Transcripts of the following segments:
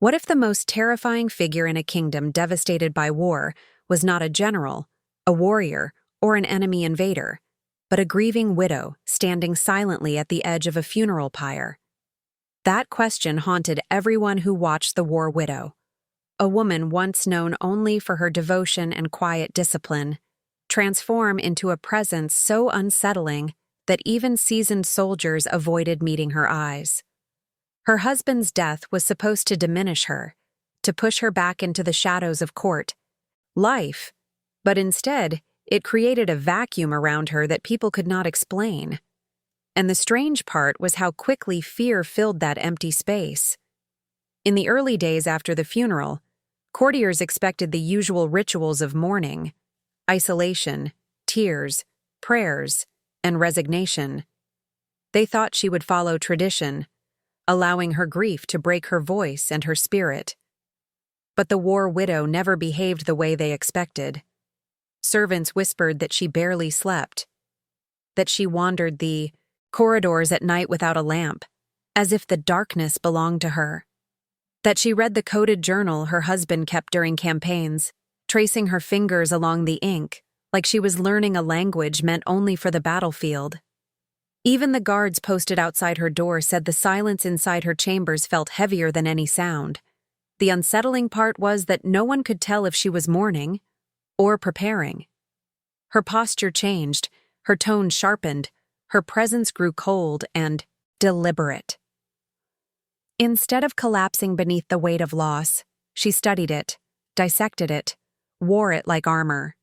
What if the most terrifying figure in a kingdom devastated by war was not a general, a warrior, or an enemy invader, but a grieving widow standing silently at the edge of a funeral pyre? That question haunted everyone who watched The War Widow. A woman once known only for her devotion and quiet discipline, transform into a presence so unsettling that even seasoned soldiers avoided meeting her eyes. Her husband's death was supposed to diminish her, to push her back into the shadows of court life, but instead, it created a vacuum around her that people could not explain. And the strange part was how quickly fear filled that empty space. In the early days after the funeral, courtiers expected the usual rituals of mourning: isolation, tears, prayers, and resignation. They thought she would follow tradition, allowing her grief to break her voice and her spirit. But the war widow never behaved the way they expected. Servants whispered that she barely slept, that she wandered the corridors at night without a lamp, as if the darkness belonged to her, that she read the coded journal her husband kept during campaigns, tracing her fingers along the ink, like she was learning a language meant only for the battlefield. Even the guards posted outside her door said the silence inside her chambers felt heavier than any sound. The unsettling part was that no one could tell if she was mourning or preparing. Her posture changed, her tone sharpened, her presence grew cold and deliberate. Instead of collapsing beneath the weight of loss, she studied it, dissected it, wore it like armor.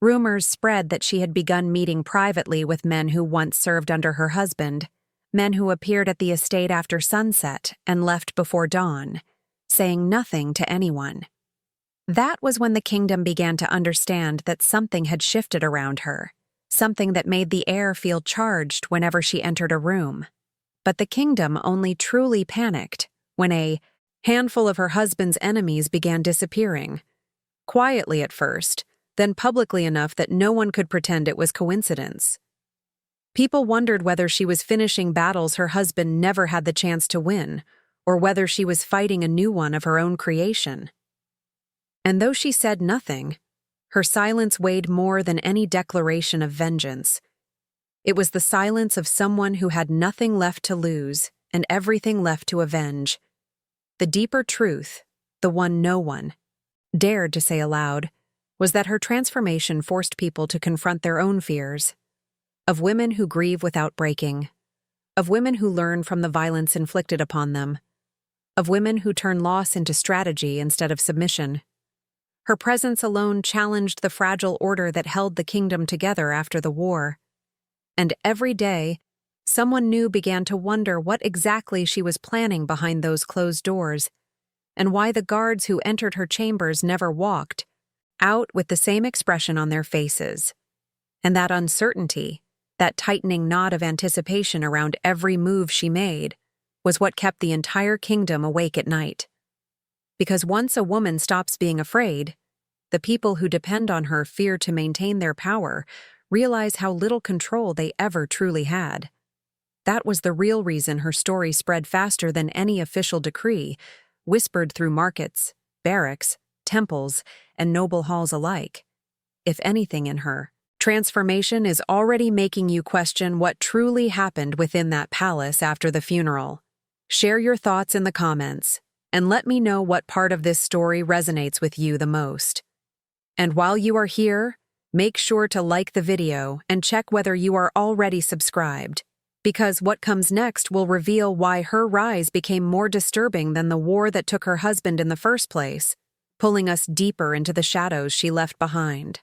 Rumors spread that she had begun meeting privately with men who once served under her husband, men who appeared at the estate after sunset and left before dawn, saying nothing to anyone. That was when the kingdom began to understand that something had shifted around her, something that made the air feel charged whenever she entered a room. But the kingdom only truly panicked when a handful of her husband's enemies began disappearing, quietly at first, then publicly enough that no one could pretend it was coincidence. People wondered whether she was finishing battles her husband never had the chance to win, or whether she was fighting a new one of her own creation. And though she said nothing, her silence weighed more than any declaration of vengeance. It was the silence of someone who had nothing left to lose and everything left to avenge. The deeper truth, the one no one dared to say aloud, was that her transformation forced people to confront their own fears, of women who grieve without breaking, of women who learn from the violence inflicted upon them, of women who turn loss into strategy instead of submission. Her presence alone challenged the fragile order that held the kingdom together after the war. And every day, someone new began to wonder what exactly she was planning behind those closed doors, and why the guards who entered her chambers never walked out with the same expression on their faces. And that uncertainty, that tightening knot of anticipation around every move she made, was what kept the entire kingdom awake at night. Because once a woman stops being afraid, the people who depend on her fear to maintain their power realize how little control they ever truly had. That was the real reason her story spread faster than any official decree, whispered through markets, barracks, temples, and noble halls alike. If anything in her transformation is already making you question what truly happened within that palace after the funeral. Share your thoughts in the comments, and let me know what part of this story resonates with you the most. And while you are here, make sure to like the video and check whether you are already subscribed, because what comes next will reveal why her rise became more disturbing than the war that took her husband in the first place, pulling us deeper into the shadows she left behind.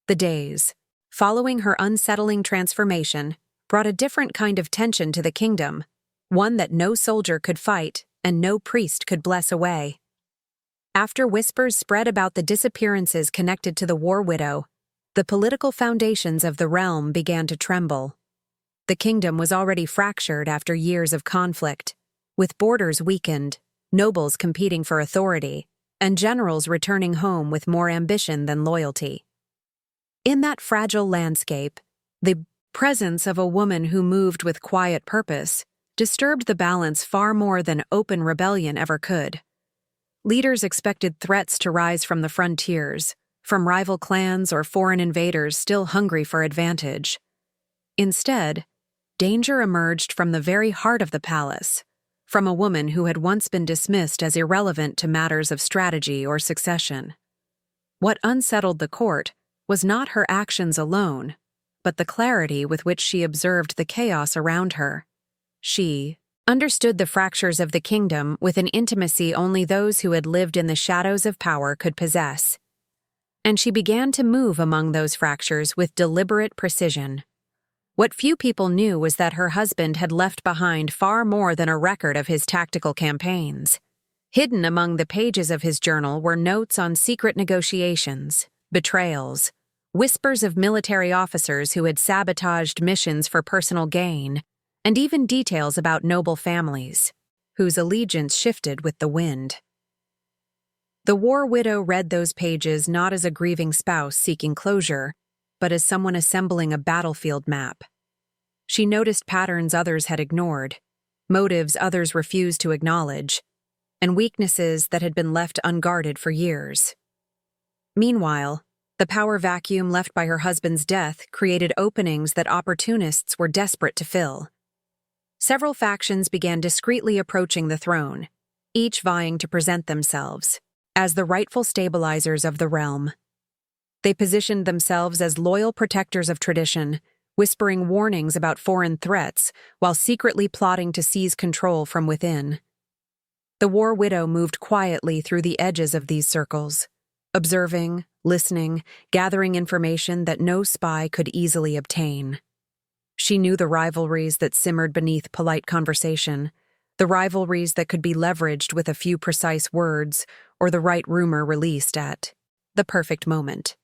The days following her unsettling transformation brought a different kind of tension to the kingdom, one that no soldier could fight and no priest could bless away. After whispers spread about the disappearances connected to the war widow, the political foundations of the realm began to tremble. The kingdom was already fractured after years of conflict, with borders weakened, nobles competing for authority, and generals returning home with more ambition than loyalty. In that fragile landscape, the presence of a woman who moved with quiet purpose disturbed the balance far more than open rebellion ever could. Leaders expected threats to rise from the frontiers, from rival clans or foreign invaders still hungry for advantage. Instead, danger emerged from the very heart of the palace, from a woman who had once been dismissed as irrelevant to matters of strategy or succession. What unsettled the court was not her actions alone, but the clarity with which she observed the chaos around her. She understood the fractures of the kingdom with an intimacy only those who had lived in the shadows of power could possess. And she began to move among those fractures with deliberate precision. What few people knew was that her husband had left behind far more than a record of his tactical campaigns. Hidden among the pages of his journal were notes on secret negotiations, betrayals, whispers of military officers who had sabotaged missions for personal gain, and even details about noble families, whose allegiance shifted with the wind. The war widow read those pages not as a grieving spouse seeking closure, but as someone assembling a battlefield map. She noticed patterns others had ignored, motives others refused to acknowledge, and weaknesses that had been left unguarded for years. Meanwhile, the power vacuum left by her husband's death created openings that opportunists were desperate to fill. Several factions began discreetly approaching the throne, each vying to present themselves as the rightful stabilizers of the realm. They positioned themselves as loyal protectors of tradition, whispering warnings about foreign threats while secretly plotting to seize control from within. The war widow moved quietly through the edges of these circles, observing, listening, gathering information that no spy could easily obtain. She knew the rivalries that simmered beneath polite conversation, the rivalries that could be leveraged with a few precise words or the right rumor released at the perfect moment.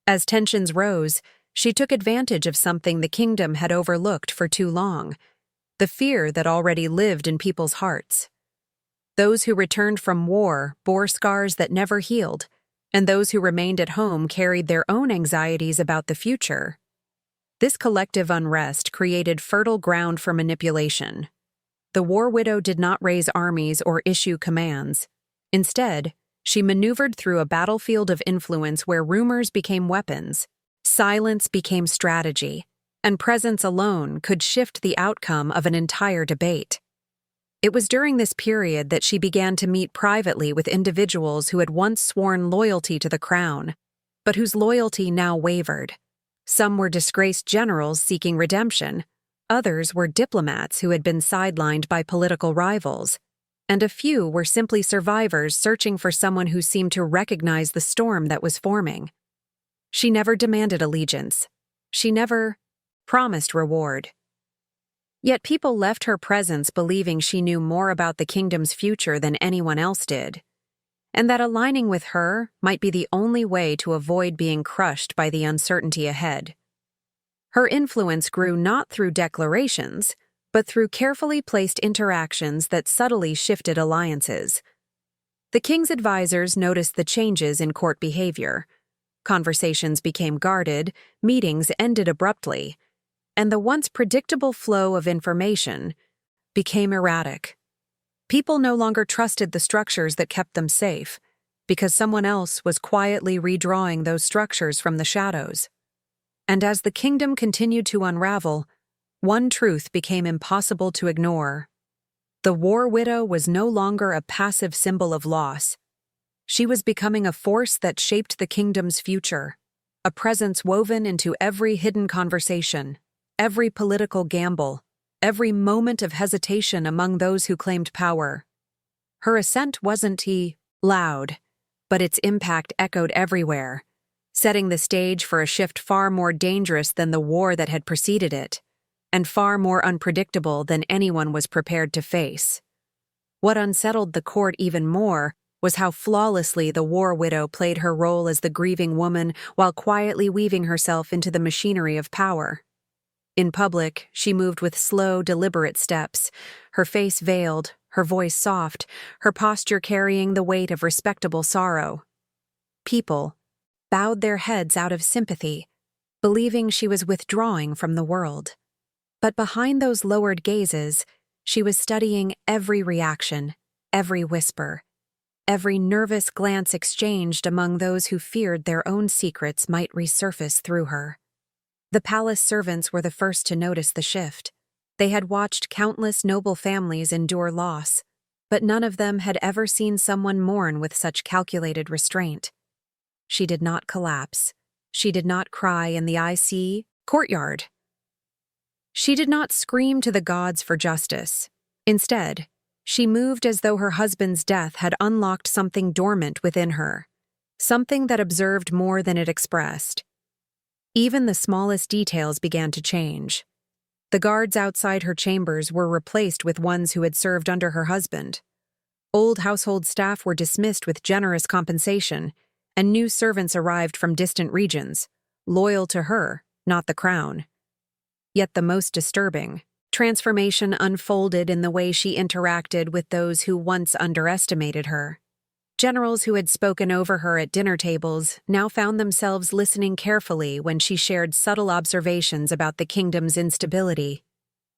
As tensions rose, she took advantage of something the kingdom had overlooked for too long, the fear that already lived in people's hearts. Those who returned from war bore scars that never healed, and those who remained at home carried their own anxieties about the future. This collective unrest created fertile ground for manipulation. The war widow did not raise armies or issue commands. Instead, she maneuvered through a battlefield of influence where rumors became weapons, silence became strategy, and presence alone could shift the outcome of an entire debate. It was during this period that she began to meet privately with individuals who had once sworn loyalty to the crown, but whose loyalty now wavered. Some were disgraced generals seeking redemption, others were diplomats who had been sidelined by political rivals, and a few were simply survivors searching for someone who seemed to recognize the storm that was forming. She never demanded allegiance. She never promised reward. Yet people left her presence believing she knew more about the kingdom's future than anyone else did, and that aligning with her might be the only way to avoid being crushed by the uncertainty ahead. Her influence grew not through declarations, but through carefully placed interactions that subtly shifted alliances. The king's advisors noticed the changes in court behavior. Conversations became guarded, meetings ended abruptly, and the once predictable flow of information became erratic. People no longer trusted the structures that kept them safe, because someone else was quietly redrawing those structures from the shadows. And as the kingdom continued to unravel, one truth became impossible to ignore. The war widow was no longer a passive symbol of loss. She was becoming a force that shaped the kingdom's future, a presence woven into every hidden conversation, every political gamble, every moment of hesitation among those who claimed power. Her ascent wasn't loud, but its impact echoed everywhere, setting the stage for a shift far more dangerous than the war that had preceded it, and far more unpredictable than anyone was prepared to face. What unsettled the court even more was how flawlessly the war widow played her role as the grieving woman while quietly weaving herself into the machinery of power. In public, she moved with slow, deliberate steps, her face veiled, her voice soft, her posture carrying the weight of respectable sorrow. People bowed their heads out of sympathy, believing she was withdrawing from the world. But behind those lowered gazes, She was studying every reaction, every whisper, every nervous glance exchanged among those who feared their own secrets might resurface through her. The palace servants were the first to notice the shift. They had watched countless noble families endure loss, but none of them had ever seen someone mourn with such calculated restraint. She did not collapse. She did not cry in the icy courtyard. She did not scream to the gods for justice. Instead, she moved as though her husband's death had unlocked something dormant within her, something that observed more than it expressed. Even the smallest details began to change. The guards outside her chambers were replaced with ones who had served under her husband. Old household staff were dismissed with generous compensation, and new servants arrived from distant regions, loyal to her, not the crown. Yet the most disturbing transformation unfolded in the way she interacted with those who once underestimated her. Generals who had spoken over her at dinner tables now found themselves listening carefully when she shared subtle observations about the kingdom's instability.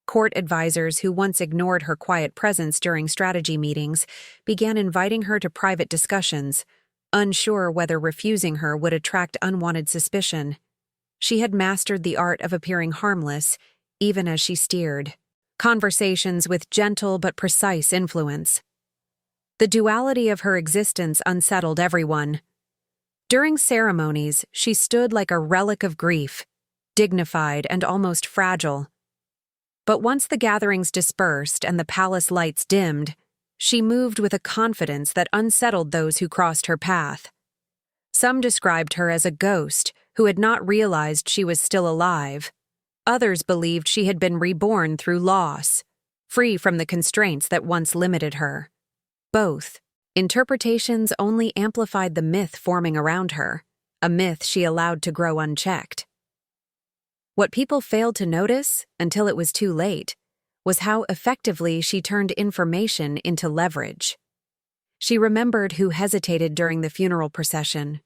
Court advisors who once ignored her quiet presence during strategy meetings began inviting her to private discussions, unsure whether refusing her would attract unwanted suspicion. She had mastered the art of appearing harmless, even as she steered conversations with gentle but precise influence. The duality of her existence unsettled everyone. During ceremonies, she stood like a relic of grief, dignified and almost fragile. But once the gatherings dispersed and the palace lights dimmed, she moved with a confidence that unsettled those who crossed her path. Some described her as a ghost who had not realized she was still alive. Others believed she had been reborn through loss, free from the constraints that once limited her. Both interpretations only amplified the myth forming around her, a myth she allowed to grow unchecked. What people failed to notice, until it was too late, was how effectively she turned information into leverage. She remembered who hesitated during the funeral procession,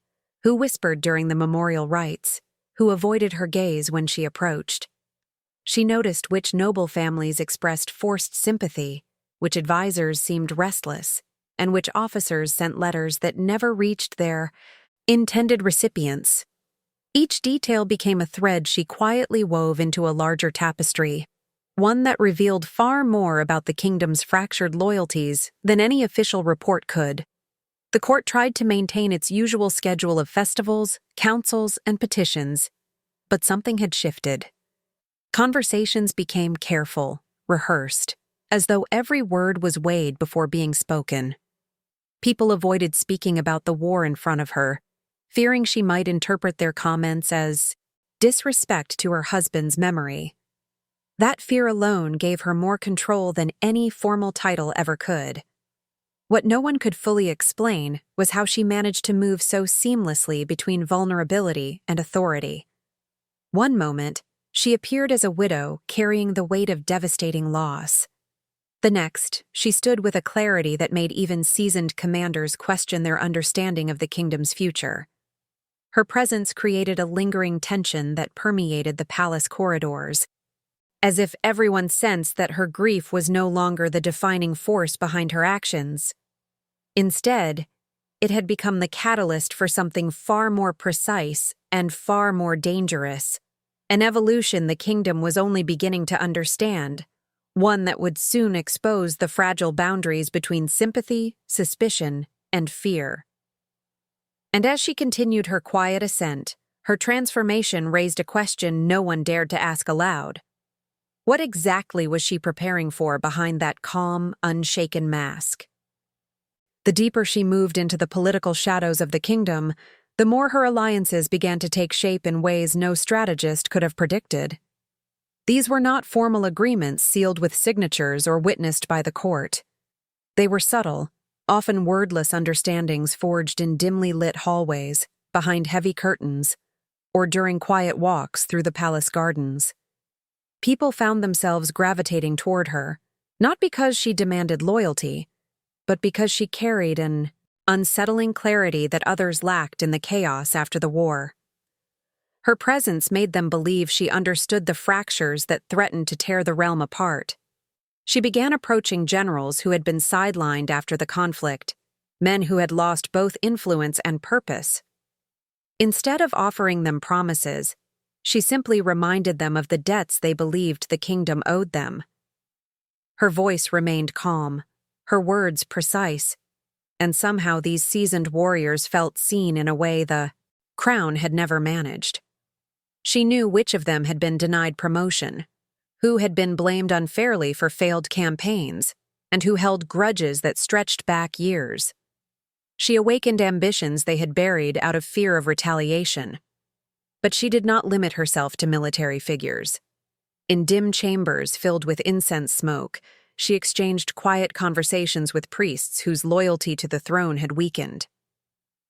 who whispered during the memorial rites, who avoided her gaze when she approached. She noticed which noble families expressed forced sympathy, which advisors seemed restless, and which officers sent letters that never reached their intended recipients. Each detail became a thread she quietly wove into a larger tapestry, one that revealed far more about the kingdom's fractured loyalties than any official report could. The court tried to maintain its usual schedule of festivals, councils, and petitions, but something had shifted. Conversations became careful, rehearsed, as though every word was weighed before being spoken. People avoided speaking about the war in front of her, fearing she might interpret their comments as disrespect to her husband's memory. That fear alone gave her more control than any formal title ever could. What no one could fully explain was how she managed to move so seamlessly between vulnerability and authority. One moment, she appeared as a widow carrying the weight of devastating loss. The next, she stood with a clarity that made even seasoned commanders question their understanding of the kingdom's future. Her presence created a lingering tension that permeated the palace corridors, as if everyone sensed that her grief was no longer the defining force behind her actions. Instead, it had become the catalyst for something far more precise and far more dangerous, an evolution the kingdom was only beginning to understand, one that would soon expose the fragile boundaries between sympathy, suspicion, and fear. And as she continued her quiet ascent, her transformation raised a question no one dared to ask aloud. What exactly was she preparing for behind that calm, unshaken mask? The deeper she moved into the political shadows of the kingdom, the more her alliances began to take shape in ways no strategist could have predicted. These were not formal agreements sealed with signatures or witnessed by the court. They were subtle, often wordless understandings forged in dimly lit hallways, behind heavy curtains, or during quiet walks through the palace gardens. People found themselves gravitating toward her, not because she demanded loyalty, but because she carried an unsettling clarity that others lacked in the chaos after the war. Her presence made them believe she understood the fractures that threatened to tear the realm apart. She began approaching generals who had been sidelined after the conflict, men who had lost both influence and purpose. Instead of offering them promises, she simply reminded them of the debts they believed the kingdom owed them. Her voice remained calm, her words precise, and somehow these seasoned warriors felt seen in a way the crown had never managed. She knew which of them had been denied promotion, who had been blamed unfairly for failed campaigns, and who held grudges that stretched back years. She awakened ambitions they had buried out of fear of retaliation. But she did not limit herself to military figures. In dim chambers filled with incense smoke, she exchanged quiet conversations with priests whose loyalty to the throne had weakened.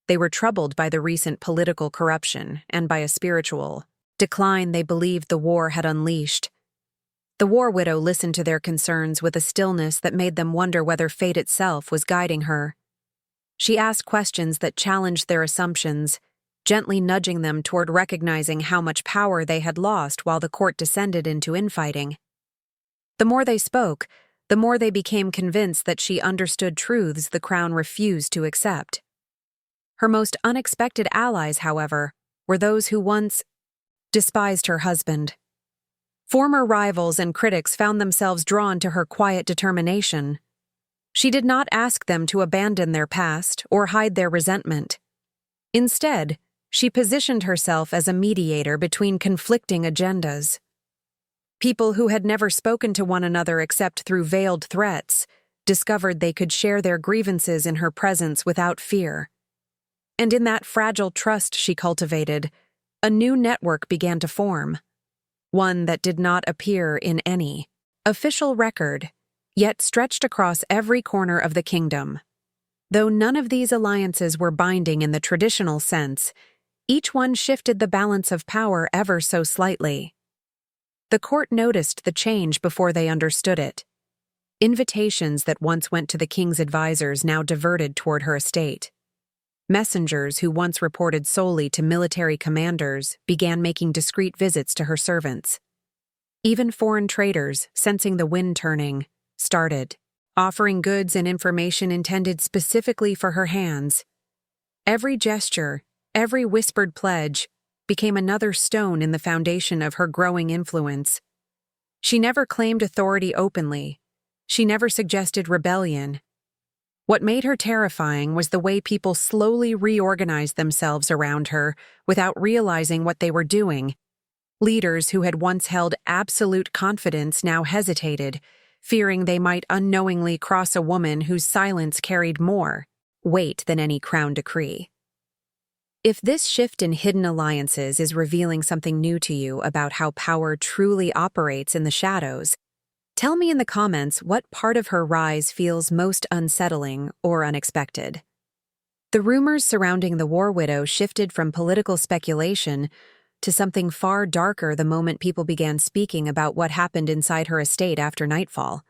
They were troubled by the recent political corruption and by a spiritual decline they believed the war had unleashed. The war widow listened to their concerns with a stillness that made them wonder whether fate itself was guiding her. She asked questions that challenged their assumptions, gently nudging them toward recognizing how much power they had lost while the court descended into infighting. The more they spoke, the more they became convinced that she understood truths the crown refused to accept. Her most unexpected allies, however, were those who once despised her husband. Former rivals and critics found themselves drawn to her quiet determination. She did not ask them to abandon their past or hide their resentment. Instead, she positioned herself as a mediator between conflicting agendas. People who had never spoken to one another except through veiled threats discovered they could share their grievances in her presence without fear. And in that fragile trust she cultivated, a new network began to form, one that did not appear in any official record, yet stretched across every corner of the kingdom. Though none of these alliances were binding in the traditional sense, each one shifted the balance of power ever so slightly. The court noticed the change before they understood it. Invitations that once went to the king's advisors now diverted toward her estate. Messengers who once reported solely to military commanders began making discreet visits to her servants. Even foreign traders, sensing the wind turning, started, offering goods and information intended specifically for her hands. Every gesture, every whispered pledge, became another stone in the foundation of her growing influence. She never claimed authority openly. She never suggested rebellion. What made her terrifying was the way people slowly reorganized themselves around her without realizing what they were doing. Leaders who had once held absolute confidence now hesitated, fearing they might unknowingly cross a woman whose silence carried more weight than any crown decree. If this shift in hidden alliances is revealing something new to you about how power truly operates in the shadows, tell me in the comments what part of her rise feels most unsettling or unexpected. The rumors surrounding the war widow shifted from political speculation to something far darker the moment people began speaking about what happened inside her estate after nightfall.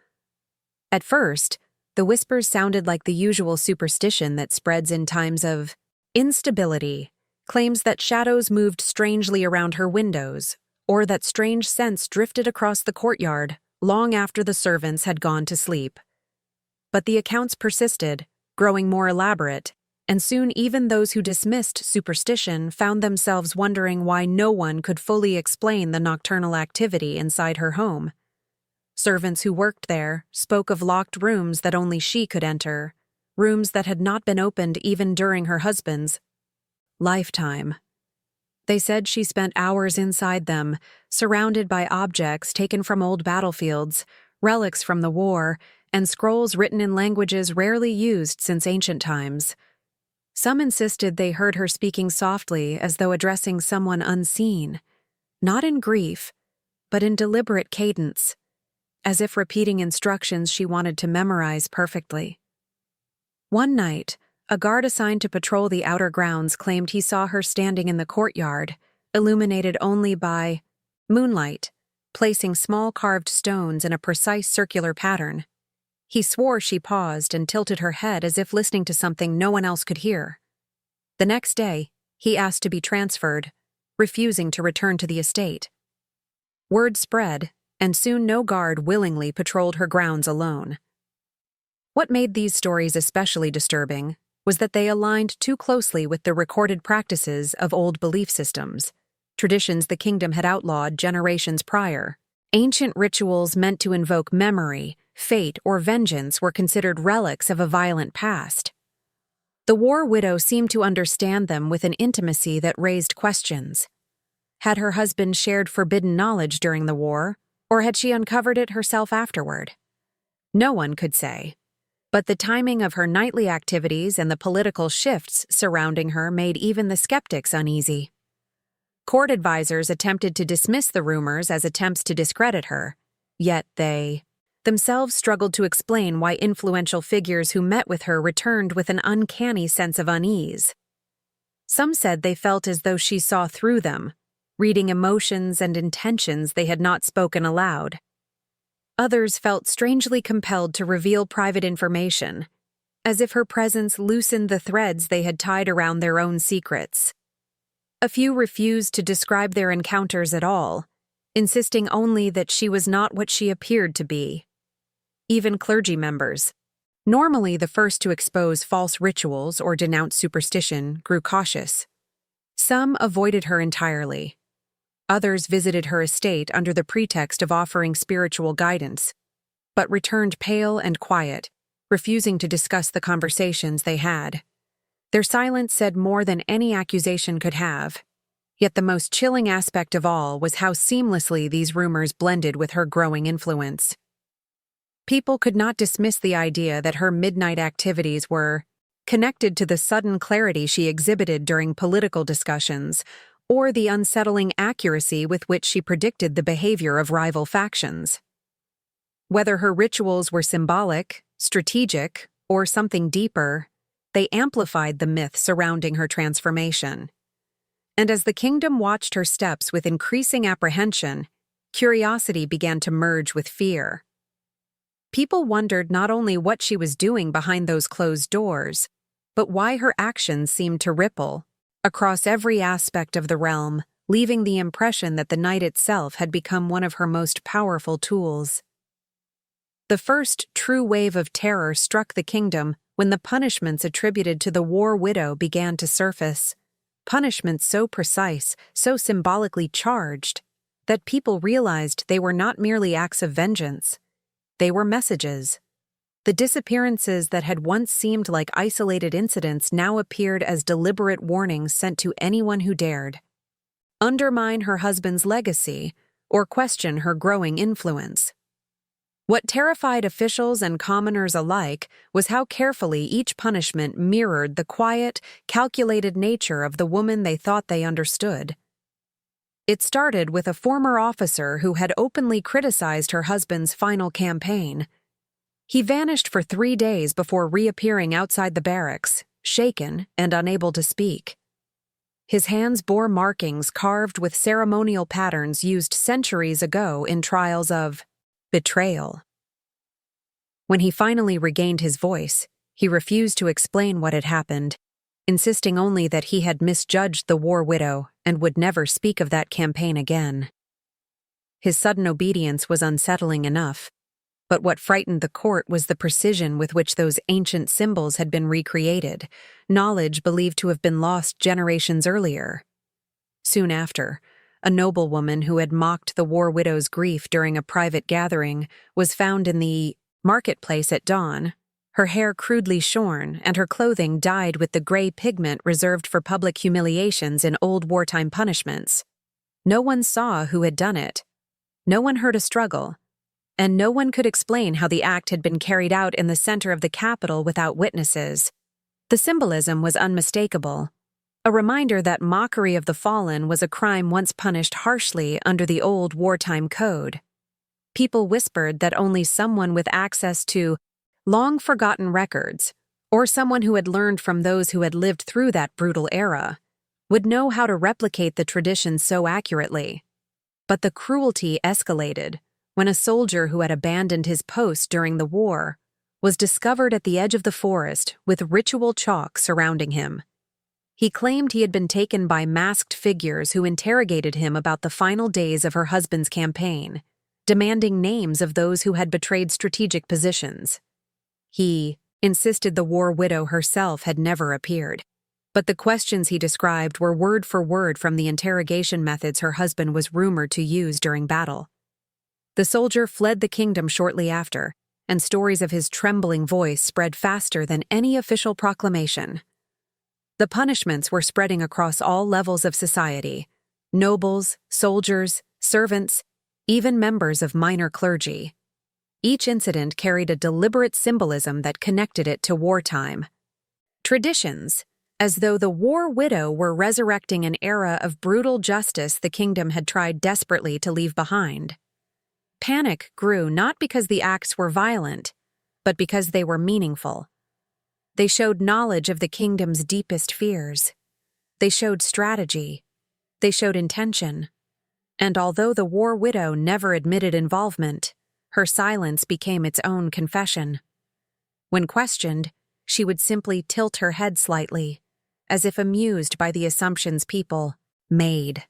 At first, the whispers sounded like the usual superstition that spreads in times of instability, claims that shadows moved strangely around her windows, or that strange scents drifted across the courtyard long after the servants had gone to sleep. But the accounts persisted, growing more elaborate, and soon even those who dismissed superstition found themselves wondering why no one could fully explain the nocturnal activity inside her home. Servants who worked there spoke of locked rooms that only she could enter, rooms that had not been opened even during her husband's lifetime. They said she spent hours inside them, surrounded by objects taken from old battlefields, relics from the war, and scrolls written in languages rarely used since ancient times. Some insisted they heard her speaking softly as though addressing someone unseen, not in grief, but in deliberate cadence, as if repeating instructions she wanted to memorize perfectly. One night, a guard assigned to patrol the outer grounds claimed he saw her standing in the courtyard, illuminated only by moonlight, placing small carved stones in a precise circular pattern. He swore she paused and tilted her head as if listening to something no one else could hear. The next day, he asked to be transferred, refusing to return to the estate. Word spread, and soon no guard willingly patrolled her grounds alone. What made these stories especially disturbing was that they aligned too closely with the recorded practices of old belief systems, traditions the kingdom had outlawed generations prior. Ancient rituals meant to invoke memory, fate, or vengeance were considered relics of a violent past. The war widow seemed to understand them with an intimacy that raised questions. Had her husband shared forbidden knowledge during the war, or had she uncovered it herself afterward? No one could say. But the timing of her nightly activities and the political shifts surrounding her made even the skeptics uneasy. Court advisors attempted to dismiss the rumors as attempts to discredit her, yet they themselves struggled to explain why influential figures who met with her returned with an uncanny sense of unease. Some said they felt as though she saw through them, reading emotions and intentions they had not spoken aloud. Others felt strangely compelled to reveal private information, as if her presence loosened the threads they had tied around their own secrets. A few refused to describe their encounters at all, insisting only that she was not what she appeared to be. Even clergy members, normally the first to expose false rituals or denounce superstition, grew cautious. Some avoided her entirely. Others visited her estate under the pretext of offering spiritual guidance, but returned pale and quiet, refusing to discuss the conversations they had. Their silence said more than any accusation could have. Yet the most chilling aspect of all was how seamlessly these rumors blended with her growing influence. People could not dismiss the idea that her midnight activities were connected to the sudden clarity she exhibited during political discussions, or the unsettling accuracy with which she predicted the behavior of rival factions. Whether her rituals were symbolic, strategic, or something deeper, they amplified the myth surrounding her transformation. And as the kingdom watched her steps with increasing apprehension, curiosity began to merge with fear. People wondered not only what she was doing behind those closed doors, but why her actions seemed to ripple across every aspect of the realm, leaving the impression that the night itself had become one of her most powerful tools. The first true wave of terror struck the kingdom when the punishments attributed to the war widow began to surface. Punishments so precise, so symbolically charged, that people realized they were not merely acts of vengeance. They were messages. The disappearances that had once seemed like isolated incidents now appeared as deliberate warnings sent to anyone who dared undermine her husband's legacy or question her growing influence. What terrified officials and commoners alike was how carefully each punishment mirrored the quiet, calculated nature of the woman they thought they understood. It started with a former officer who had openly criticized her husband's final campaign. He vanished for 3 days before reappearing outside the barracks, shaken and unable to speak. His hands bore markings carved with ceremonial patterns used centuries ago in trials of betrayal. When he finally regained his voice, he refused to explain what had happened, insisting only that he had misjudged the war widow and would never speak of that campaign again. His sudden obedience was unsettling enough, but what frightened the court was the precision with which those ancient symbols had been recreated, knowledge believed to have been lost generations earlier. Soon after, a noblewoman who had mocked the war widow's grief during a private gathering was found in the marketplace at dawn, her hair crudely shorn and her clothing dyed with the gray pigment reserved for public humiliations in old wartime punishments. No one saw who had done it. No one heard a struggle. And no one could explain how the act had been carried out in the center of the capital without witnesses. The symbolism was unmistakable, a reminder that mockery of the fallen was a crime once punished harshly under the old wartime code. People whispered that only someone with access to long-forgotten records, or someone who had learned from those who had lived through that brutal era, would know how to replicate the tradition so accurately. But the cruelty escalated when a soldier who had abandoned his post during the war was discovered at the edge of the forest with ritual chalk surrounding him. He claimed he had been taken by masked figures who interrogated him about the final days of her husband's campaign, demanding names of those who had betrayed strategic positions. He insisted the war widow herself had never appeared, but the questions he described were word for word from the interrogation methods her husband was rumored to use during battle. The soldier fled the kingdom shortly after, and stories of his trembling voice spread faster than any official proclamation. The punishments were spreading across all levels of society: nobles, soldiers, servants, even members of minor clergy. Each incident carried a deliberate symbolism that connected it to wartime. Traditions, as though the war widow were resurrecting an era of brutal justice the kingdom had tried desperately to leave behind. Panic grew not because the acts were violent, but because they were meaningful. They showed knowledge of the kingdom's deepest fears. They showed strategy. They showed intention. And although the war widow never admitted involvement, her silence became its own confession. When questioned, she would simply tilt her head slightly, as if amused by the assumptions people made.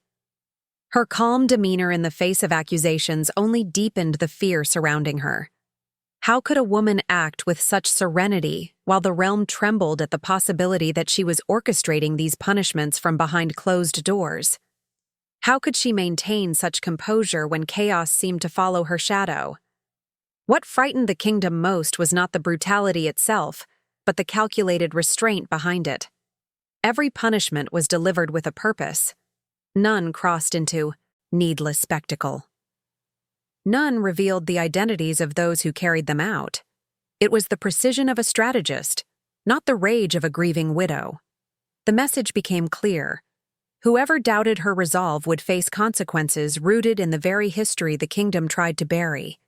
Her calm demeanor in the face of accusations only deepened the fear surrounding her. How could a woman act with such serenity while the realm trembled at the possibility that she was orchestrating these punishments from behind closed doors? How could she maintain such composure when chaos seemed to follow her shadow? What frightened the kingdom most was not the brutality itself, but the calculated restraint behind it. Every punishment was delivered with a purpose. None crossed into needless spectacle. None revealed the identities of those who carried them out. It was the precision of a strategist, not the rage of a grieving widow. The message became clear. Whoever doubted her resolve would face consequences rooted in the very history the kingdom tried to bury.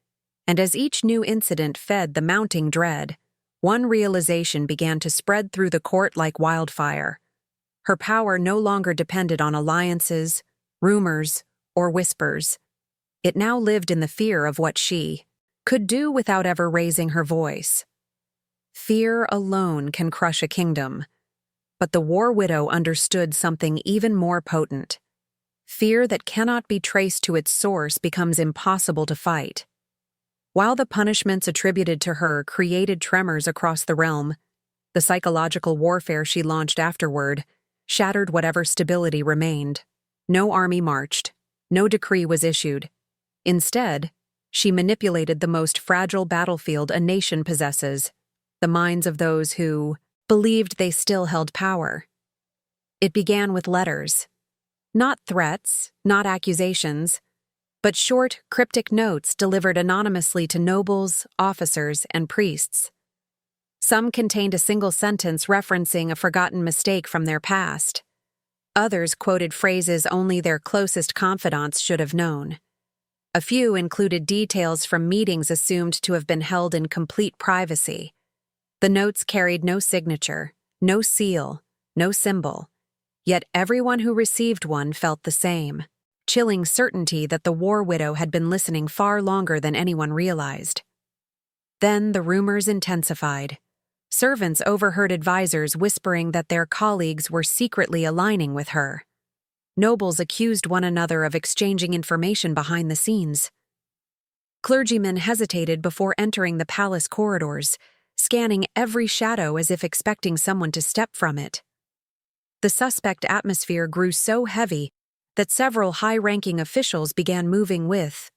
And as each new incident fed the mounting dread, one realization began to spread through the court like wildfire. Her power no longer depended on alliances, rumors, or whispers. It now lived in the fear of what she could do without ever raising her voice. Fear alone can crush a kingdom, but the war widow understood something even more potent. Fear that cannot be traced to its source becomes impossible to fight. While the punishments attributed to her created tremors across the realm, the psychological warfare she launched afterward shattered whatever stability remained. No army marched. No decree was issued. Instead, she manipulated the most fragile battlefield a nation possesses, the minds of those who believed they still held power. It began with letters. Not threats, not accusations, but short, cryptic notes delivered anonymously to nobles, officers, and priests. Some contained a single sentence referencing a forgotten mistake from their past. Others quoted phrases only their closest confidants should have known. A few included details from meetings assumed to have been held in complete privacy. The notes carried no signature, no seal, no symbol, yet everyone who received one felt the same, chilling certainty that the war widow had been listening far longer than anyone realized. Then the rumors intensified. Servants overheard advisors whispering that their colleagues were secretly aligning with her. Nobles accused one another of exchanging information behind the scenes. Clergymen hesitated before entering the palace corridors, scanning every shadow as if expecting someone to step from it. The suspect atmosphere grew so heavy that several high-ranking officials began moving with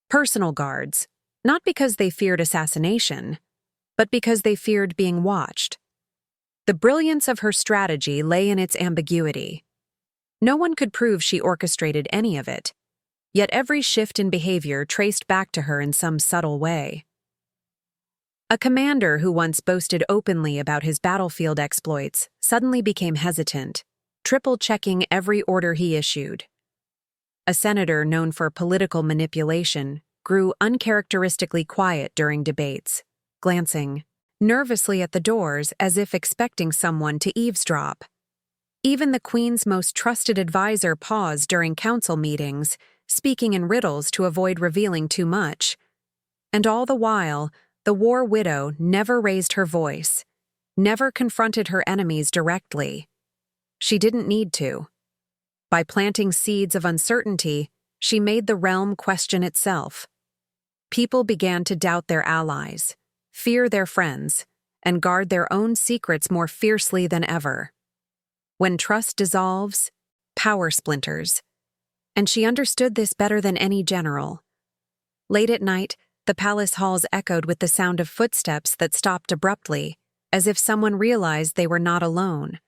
personal guards, not because they feared assassination, but because they feared being watched. The brilliance of her strategy lay in its ambiguity. No one could prove she orchestrated any of it, yet every shift in behavior traced back to her in some subtle way. A commander who once boasted openly about his battlefield exploits suddenly became hesitant, triple-checking every order he issued. A senator known for political manipulation grew uncharacteristically quiet during debates, glancing nervously at the doors as if expecting someone to eavesdrop. Even the Queen's most trusted advisor paused during council meetings, speaking in riddles to avoid revealing too much. And all the while, the war widow never raised her voice, never confronted her enemies directly. She didn't need to. By planting seeds of uncertainty, she made the realm question itself. People began to doubt their allies, fear their friends, and guard their own secrets more fiercely than ever. When trust dissolves, power splinters, and she understood this better than any general. Late at night, the palace halls echoed with the sound of footsteps that stopped abruptly, as if someone realized they were not alone.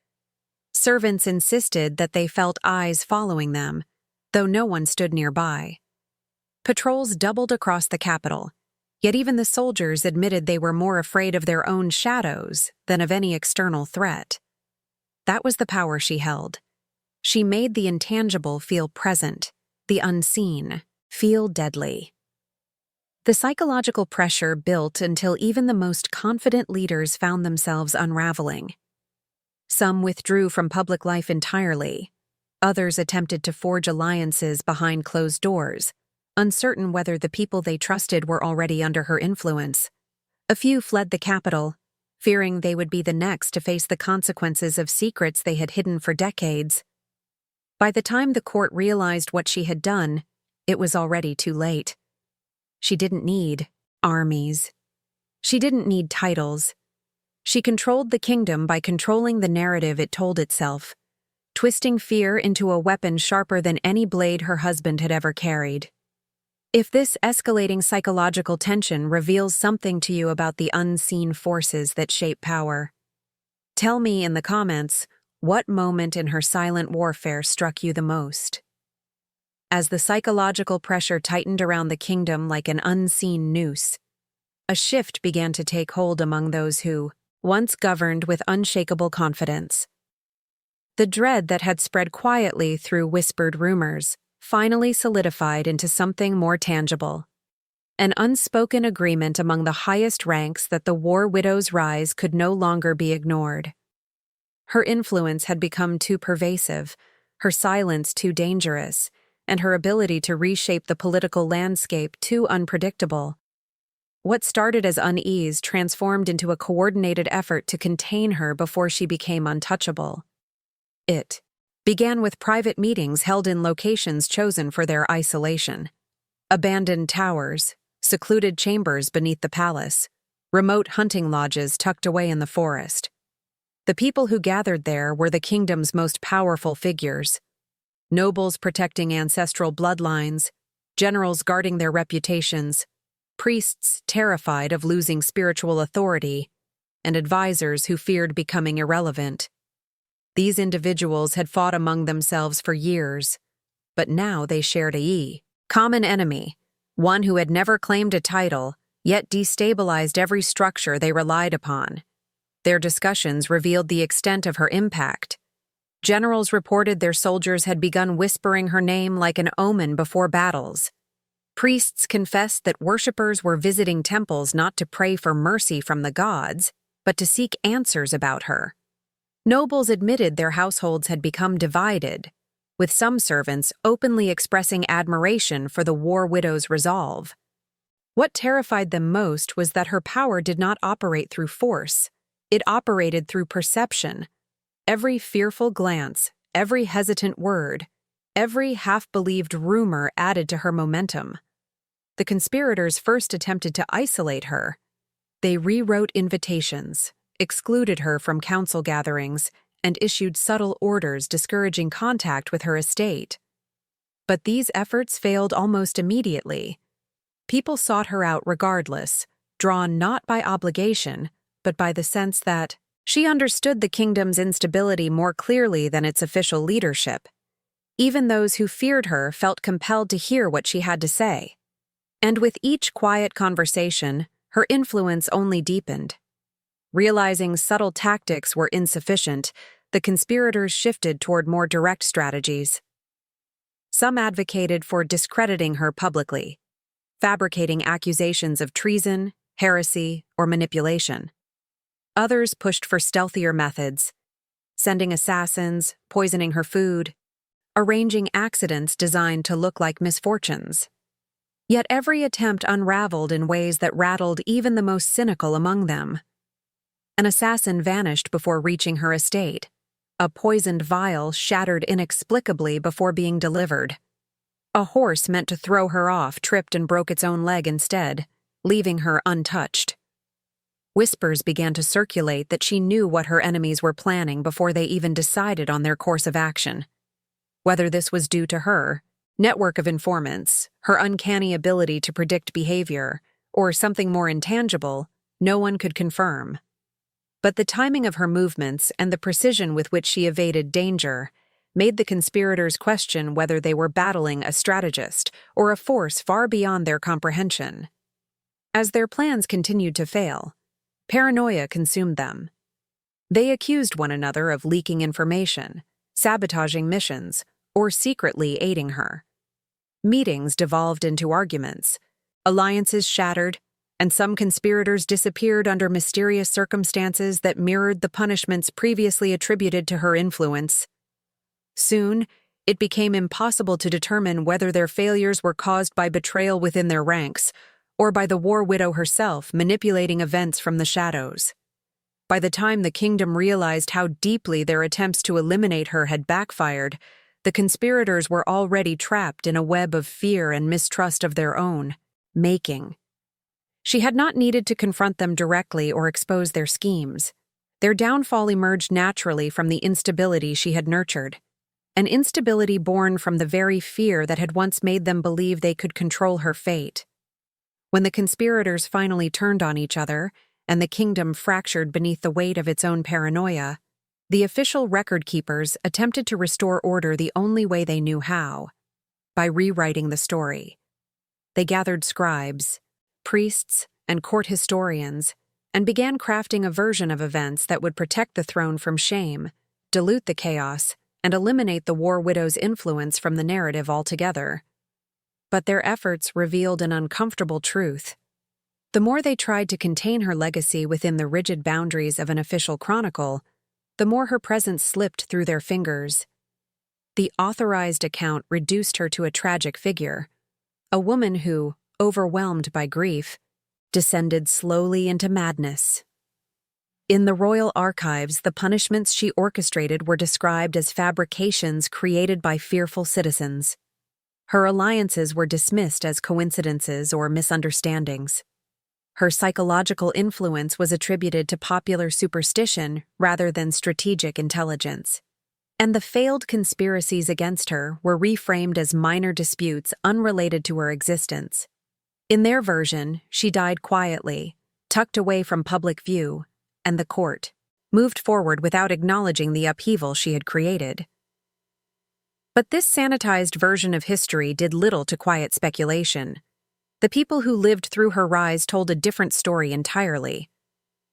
Servants insisted that they felt eyes following them, though no one stood nearby. Patrols doubled across the capital, yet even the soldiers admitted they were more afraid of their own shadows than of any external threat. That was the power she held. She made the intangible feel present, the unseen feel deadly. The psychological pressure built until even the most confident leaders found themselves unraveling. Some withdrew from public life entirely. Others attempted to forge alliances behind closed doors, uncertain whether the people they trusted were already under her influence. A few fled the capital, fearing they would be the next to face the consequences of secrets they had hidden for decades. By the time the court realized what she had done, it was already too late. She didn't need armies. She didn't need titles. She controlled the kingdom by controlling the narrative it told itself, twisting fear into a weapon sharper than any blade her husband had ever carried. If this escalating psychological tension reveals something to you about the unseen forces that shape power, tell me in the comments what moment in her silent warfare struck you the most. As the psychological pressure tightened around the kingdom like an unseen noose, a shift began to take hold among those who once governed with unshakable confidence. The dread that had spread quietly through whispered rumors finally solidified into something more tangible. An unspoken agreement among the highest ranks that the war widow's rise could no longer be ignored. Her influence had become too pervasive, her silence too dangerous, and her ability to reshape the political landscape too unpredictable. What started as unease transformed into a coordinated effort to contain her before she became untouchable. It began with private meetings held in locations chosen for their isolation. Abandoned towers, secluded chambers beneath the palace, remote hunting lodges tucked away in the forest. The people who gathered there were the kingdom's most powerful figures. Nobles protecting ancestral bloodlines, generals guarding their reputations, priests terrified of losing spiritual authority, and advisors who feared becoming irrelevant. These individuals had fought among themselves for years, but now they shared a common enemy, one who had never claimed a title, yet destabilized every structure they relied upon. Their discussions revealed the extent of her impact. Generals reported their soldiers had begun whispering her name like an omen before battles. Priests confessed that worshippers were visiting temples not to pray for mercy from the gods, but to seek answers about her. Nobles admitted their households had become divided, with some servants openly expressing admiration for the war widow's resolve. What terrified them most was that her power did not operate through force. It operated through perception. Every fearful glance, every hesitant word, every half-believed rumor added to her momentum. The conspirators first attempted to isolate her. They rewrote invitations, excluded her from council gatherings, and issued subtle orders discouraging contact with her estate. But these efforts failed almost immediately. People sought her out regardless, drawn not by obligation, but by the sense that she understood the kingdom's instability more clearly than its official leadership. Even those who feared her felt compelled to hear what she had to say. And with each quiet conversation, her influence only deepened. Realizing subtle tactics were insufficient, the conspirators shifted toward more direct strategies. Some advocated for discrediting her publicly, fabricating accusations of treason, heresy, or manipulation. Others pushed for stealthier methods, sending assassins, poisoning her food, arranging accidents designed to look like misfortunes. Yet every attempt unraveled in ways that rattled even the most cynical among them. An assassin vanished before reaching her estate. A poisoned vial shattered inexplicably before being delivered. A horse meant to throw her off tripped and broke its own leg instead, leaving her untouched. Whispers began to circulate that she knew what her enemies were planning before they even decided on their course of action. Whether this was due to her network of informants, her uncanny ability to predict behavior, or something more intangible, no one could confirm. But the timing of her movements and the precision with which she evaded danger made the conspirators question whether they were battling a strategist or a force far beyond their comprehension. As their plans continued to fail, paranoia consumed them. They accused one another of leaking information, sabotaging missions, or secretly aiding her. Meetings devolved into arguments, alliances shattered, and some conspirators disappeared under mysterious circumstances that mirrored the punishments previously attributed to her influence. Soon, it became impossible to determine whether their failures were caused by betrayal within their ranks or by the war widow herself manipulating events from the shadows. By the time the kingdom realized how deeply their attempts to eliminate her had backfired, the conspirators were already trapped in a web of fear and mistrust of their own making. She had not needed to confront them directly or expose their schemes. Their downfall emerged naturally from the instability she had nurtured, an instability born from the very fear that had once made them believe they could control her fate. When the conspirators finally turned on each other, and the kingdom fractured beneath the weight of its own paranoia, the official record-keepers attempted to restore order the only way they knew how: by rewriting the story. They gathered scribes, priests, and court historians, and began crafting a version of events that would protect the throne from shame, dilute the chaos, and eliminate the war widow's influence from the narrative altogether. But their efforts revealed an uncomfortable truth. The more they tried to contain her legacy within the rigid boundaries of an official chronicle, the more her presence slipped through their fingers. The authorized account reduced her to a tragic figure, a woman who, overwhelmed by grief, descended slowly into madness. In the royal archives, the punishments she orchestrated were described as fabrications created by fearful citizens. Her alliances were dismissed as coincidences or misunderstandings. Her psychological influence was attributed to popular superstition rather than strategic intelligence. And the failed conspiracies against her were reframed as minor disputes unrelated to her existence. In their version, she died quietly, tucked away from public view, and the court moved forward without acknowledging the upheaval she had created. But this sanitized version of history did little to quiet speculation. The people who lived through her rise told a different story entirely.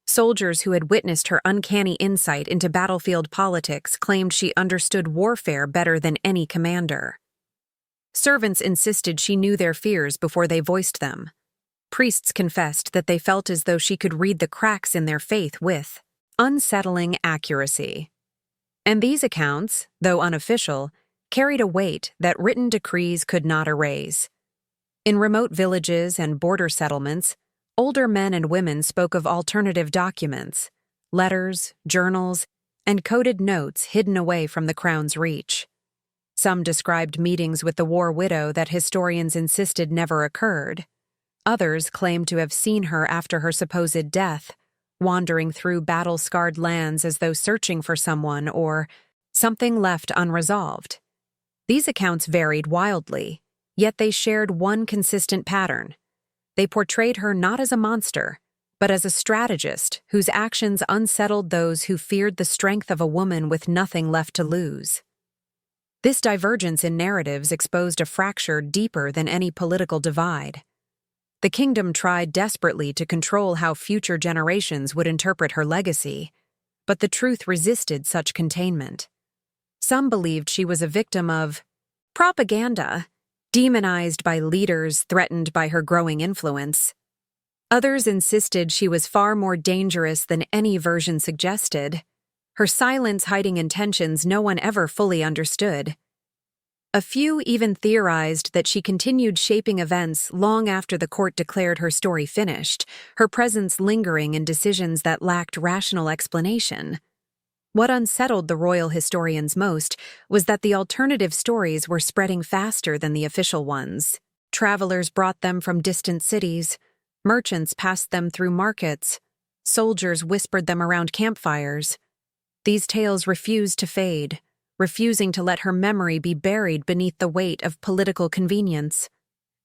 Soldiers who had witnessed her uncanny insight into battlefield politics claimed she understood warfare better than any commander. Servants insisted she knew their fears before they voiced them. Priests confessed that they felt as though she could read the cracks in their faith with unsettling accuracy. And these accounts, though unofficial, carried a weight that written decrees could not erase. In remote villages and border settlements, older men and women spoke of alternative documents, letters, journals, and coded notes hidden away from the crown's reach. Some described meetings with the war widow that historians insisted never occurred. Others claimed to have seen her after her supposed death, wandering through battle-scarred lands as though searching for someone or something left unresolved. These accounts varied wildly, yet they shared one consistent pattern. They portrayed her not as a monster, but as a strategist whose actions unsettled those who feared the strength of a woman with nothing left to lose. This divergence in narratives exposed a fracture deeper than any political divide. The kingdom tried desperately to control how future generations would interpret her legacy, but the truth resisted such containment. Some believed she was a victim of propaganda, demonized by leaders threatened by her growing influence. Others insisted she was far more dangerous than any version suggested, her silence hiding intentions no one ever fully understood. A few even theorized that she continued shaping events long after the court declared her story finished, her presence lingering in decisions that lacked rational explanation. What unsettled the royal historians most was that the alternative stories were spreading faster than the official ones. Travelers brought them from distant cities, merchants passed them through markets, soldiers whispered them around campfires. These tales refused to fade, refusing to let her memory be buried beneath the weight of political convenience.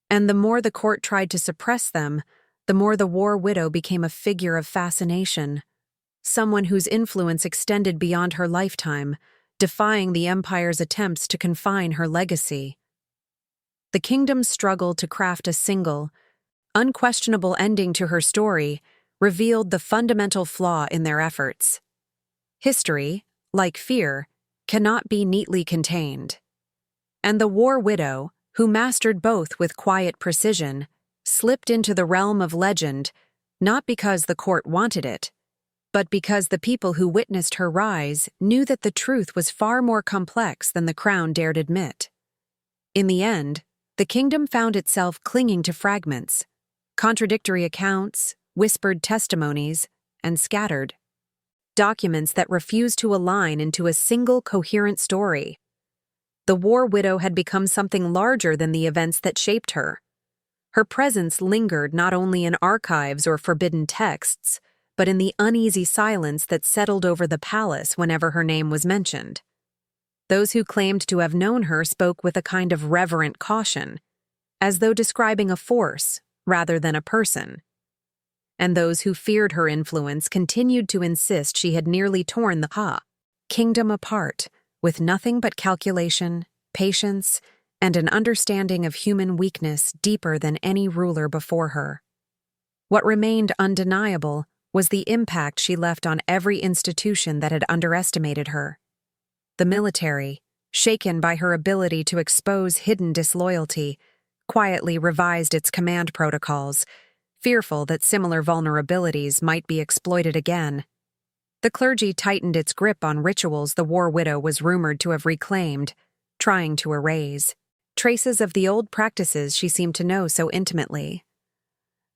And the more the court tried to suppress them, the more the war widow became a figure of fascination, someone whose influence extended beyond her lifetime, defying the empire's attempts to confine her legacy. The kingdom's struggle to craft a single, unquestionable ending to her story revealed the fundamental flaw in their efforts. History, like fear, cannot be neatly contained. And the war widow, who mastered both with quiet precision, slipped into the realm of legend, not because the court wanted it, but because the people who witnessed her rise knew that the truth was far more complex than the crown dared admit. In the end, the kingdom found itself clinging to fragments, contradictory accounts, whispered testimonies, and scattered documents that refused to align into a single coherent story. The war widow had become something larger than the events that shaped her. Her presence lingered not only in archives or forbidden texts, but in the uneasy silence that settled over the palace whenever her name was mentioned. Those who claimed to have known her spoke with a kind of reverent caution, as though describing a force rather than a person. And those who feared her influence continued to insist she had nearly torn the kingdom apart, with nothing but calculation, patience, and an understanding of human weakness deeper than any ruler before her. What remained undeniable was the impact she left on every institution that had underestimated her. The military, shaken by her ability to expose hidden disloyalty, quietly revised its command protocols, fearful that similar vulnerabilities might be exploited again. The clergy tightened its grip on rituals the war widow was rumored to have reclaimed, trying to erase traces of the old practices she seemed to know so intimately.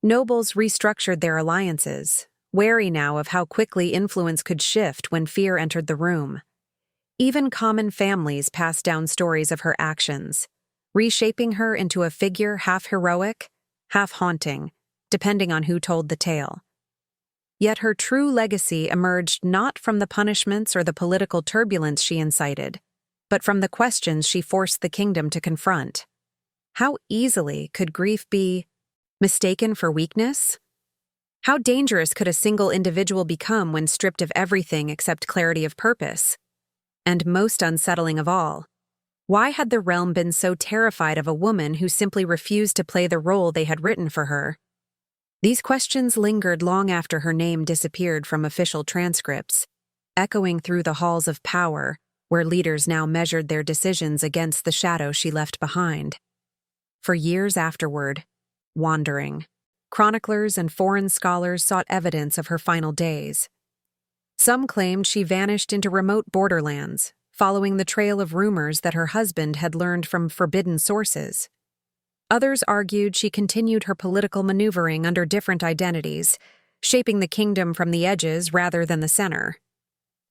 Nobles restructured their alliances, wary now of how quickly influence could shift when fear entered the room. Even common families passed down stories of her actions, reshaping her into a figure half heroic, half haunting, depending on who told the tale. Yet her true legacy emerged not from the punishments or the political turbulence she incited, but from the questions she forced the kingdom to confront. How easily could grief be mistaken for weakness? How dangerous could a single individual become when stripped of everything except clarity of purpose? And most unsettling of all, why had the realm been so terrified of a woman who simply refused to play the role they had written for her? These questions lingered long after her name disappeared from official transcripts, echoing through the halls of power, where leaders now measured their decisions against the shadow she left behind. For years afterward, wandering, chroniclers and foreign scholars sought evidence of her final days. Some claimed she vanished into remote borderlands, following the trail of rumors that her husband had learned from forbidden sources. Others argued she continued her political maneuvering under different identities, shaping the kingdom from the edges rather than the center.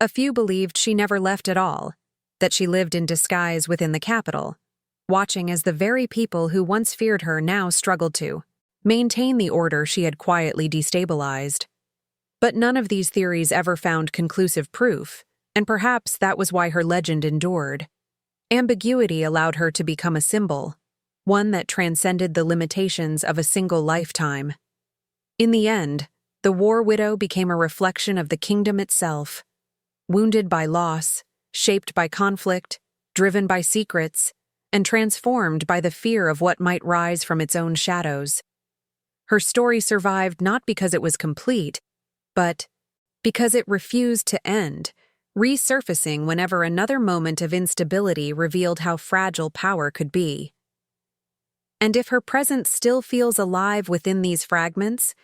A few believed she never left at all, that she lived in disguise within the capital, watching as the very people who once feared her now struggled to maintain the order she had quietly destabilized. But none of these theories ever found conclusive proof, and perhaps that was why her legend endured. Ambiguity allowed her to become a symbol, one that transcended the limitations of a single lifetime. In the end, the war widow became a reflection of the kingdom itself, wounded by loss, shaped by conflict, driven by secrets, and transformed by the fear of what might rise from its own shadows. Her story survived not because it was complete, but because it refused to end, resurfacing whenever another moment of instability revealed how fragile power could be. And if her presence still feels alive within these fragments,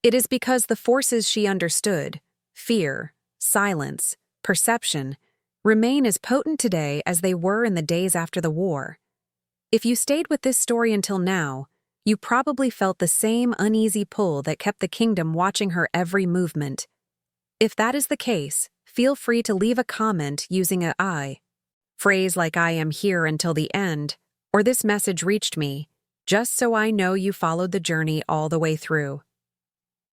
it is because the forces she understood, fear, silence, perception, remain as potent today as they were in the days after the war. If you stayed with this story until now, you probably felt the same uneasy pull that kept the kingdom watching her every movement. If that is the case, feel free to leave a comment using a I phrase like "I am here until the end" or "This message reached me," just so I know you followed the journey all the way through.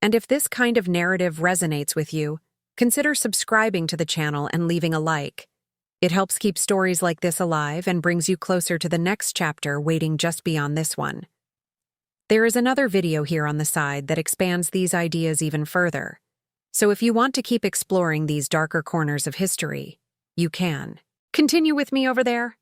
And if this kind of narrative resonates with you, consider subscribing to the channel and leaving a like. It helps keep stories like this alive and brings you closer to the next chapter waiting just beyond this one. There is another video here on the side that expands these ideas even further. So if you want to keep exploring these darker corners of history, you can. Continue with me over there.